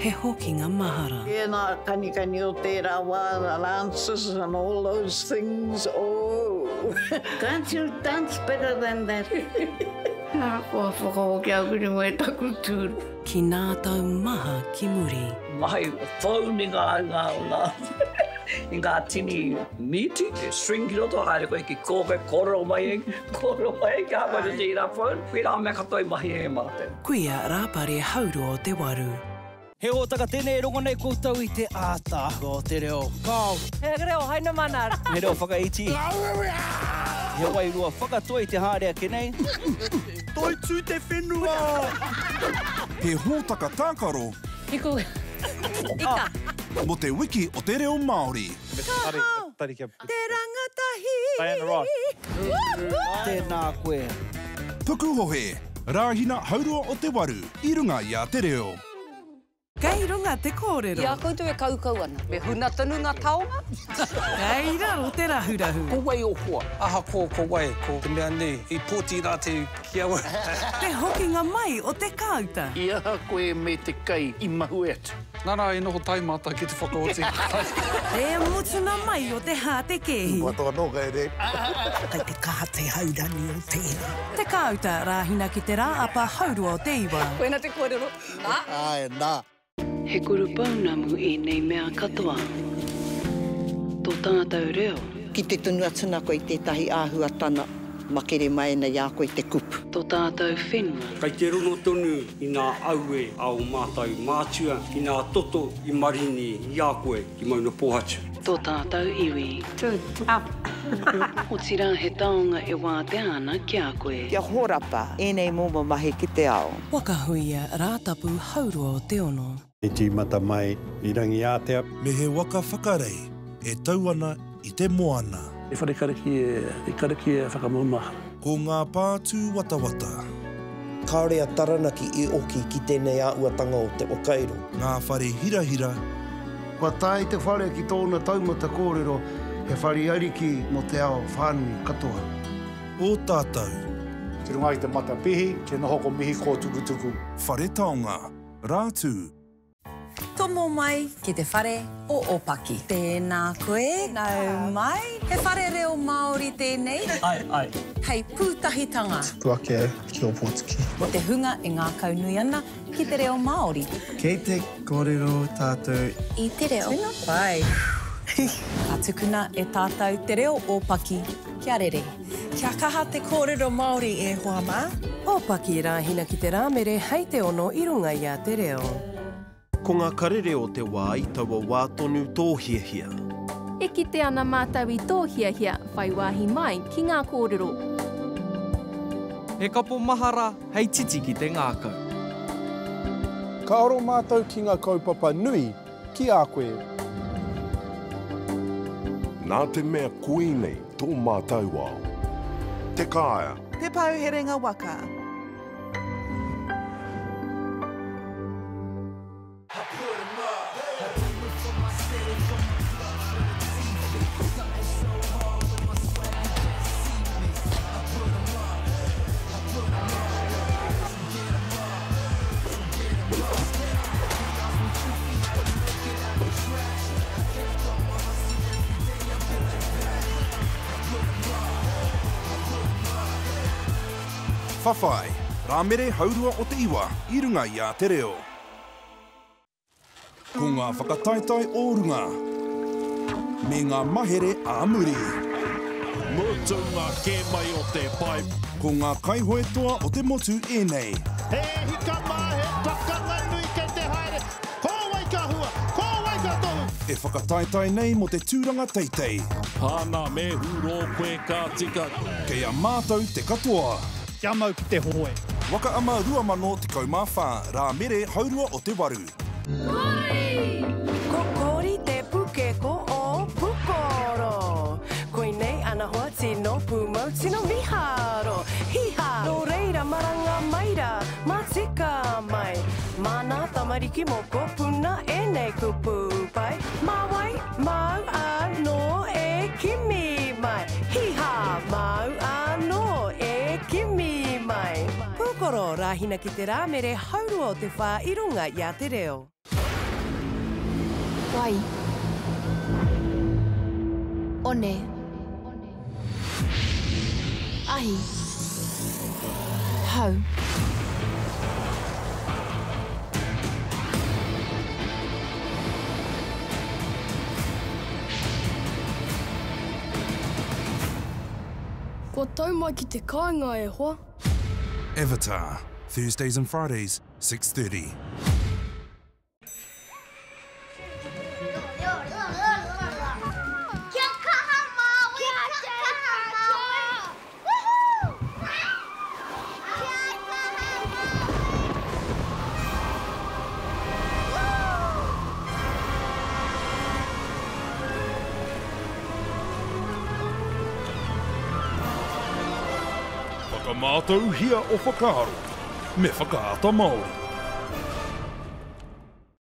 he hoki ngā mahara. Nā kanikani o tērā wā, lances and all those things. Oh, can't you dance better than that? Kua whakahoki au kini mai taku tūru. Ki nā tau maha ki muri. Mai whauni ngā ona. I ngā tini miti, string ki roto, haere koe ki kōke koro mai ki hapa te tira phone. Pira mea katoi mahi e mate. Kuia rāpare hauru o te waru. He o taka tēnei rongo nei koutou I te ātāko o te reo. Kāo. He reo, haina mana. He reo whakaiti. He wairua whakatoi te hārea kenei. Toi tū te whenua. He hōtaka tākaro. Iku. Ika. Mo te wiki o te reo Māori. Te rangatahi. Diana Ross. Tēnā koe. Pukuhohe, rāhina haurua o te waru, I runga I a te reo. Kei runga te kōrero. Ia koutou e kaukau ana. Me huna tonu ngā taonga. Kei raro te rahurahu. Ko wai o hoa. Aha ko wai, ko te mea nei. I pōti rā te kiawa. Te hoki ngā mai o te kāuta. Ia koe me te kai I mahu atu. Nara e noho taimata ki te whakaoti. E mutuna mai o te hā te kehi. Watoa noka e re. Kei te kaha te haurani o tēra. Te kāuta rāhina ki te rā apa haurua o te iwa. Koena te kōrero. Nā. Ai, nā. He kuru paunamu I nei mea katoa. Tō tātou reo. Ki te tunu atuna koe I tētahi āhuatana, makere mai nei a koe te kupu. Tō tātou whenua. Kei te rono tonu I ngā aue au mātou mātua, I ngā toto I marini I a koe ki mauna pōhatu. Tō tātou iwi. O tira he taonga e wā te ana ki a koe. Kia horapa, enei momo mahi ki te ao. Wakahuia rātapu haurua o te ono. I tīmata mai I rangi ātea. Me he waka whakarei, e tau ana I te moana. E wharekariki e whakamaumaha. Ko ngā pātū watawata. Kāore a taranaki I oki ki tēnei āuatanga o te okairo. Ngā whare hirahira. Kua tai te whare ki tōna taumata kōrero, he whare ariki mo te ao whānui katoa. O tātou. Te runga I te matapihi, ke noho ko mihi ko tukutuku. Whare taonga, rātū. Tomo mai ki te whare o Opaki. Tēnā koe, nau mai. He whare reo Māori tēnei. Ai. Hei pūtahitanga. Puake ki o Pōtiki. O te hunga e ngā kaunui ana ki te reo Māori. Kei te kōrero tātou. I te reo. Tēnā pai. Ka tukuna e tātou te reo Opaki. Kia rere. Kia kaha te kōrero Māori e hoa mā. Opaki rāhina ki te rāmere hei te ono I runga I a te reo. Ko ngā karere o te wā I taua wātonu tōhiahia. E ki te ana mātaui tōhiahia, whai wāhi mai ki ngā kōrero. He kapo mahara hei titi ki te ngākau. Ka aro mātou ki ngā kaupapa nui ki a koe. Nā te mea koinei tō mātou ao. Te kāia. Te pauherenga waka. Whawhai, rāmere haurua o te iwa, I runga I a te reo. Ko ngā whakataetai o runga, me ngā mahere a muri. Motu ngā ke mai o te pai. Ko ngā kaihoe toa o te motu e nei. He hika mā he pakanga nui kei te haere. Ko wai ka hua, ko wai ka tohu. E whakataetai nei mo te tūranga teitei. Hāna me huro koe ka tika. Kei a mātou te katoa. Kia mau ki te hoe. Waka ama rua mano te kaumawha, rā mere haurua o te waru. Kori! Ko kori te puke ko o pukoro. Koe nei ana hoa tino pumo tino miharo. Hiha! No reira maranga maira, matika mai. Mana tamariki mo ko puna e nei kupu pai. Mawai, mau anō e kimi mai. Hiha! Mau anō e kimi mai. Pukoro rāhina ki te rāmere haurua o te whā I runga I a te reo. Wai. One. Ahi. Hau. Ko tau mai ki te kāinga e hoa. Avatar, Thursdays and Fridays, 6:30. Whakamātau hia o whakaaro, me whakaata Māori.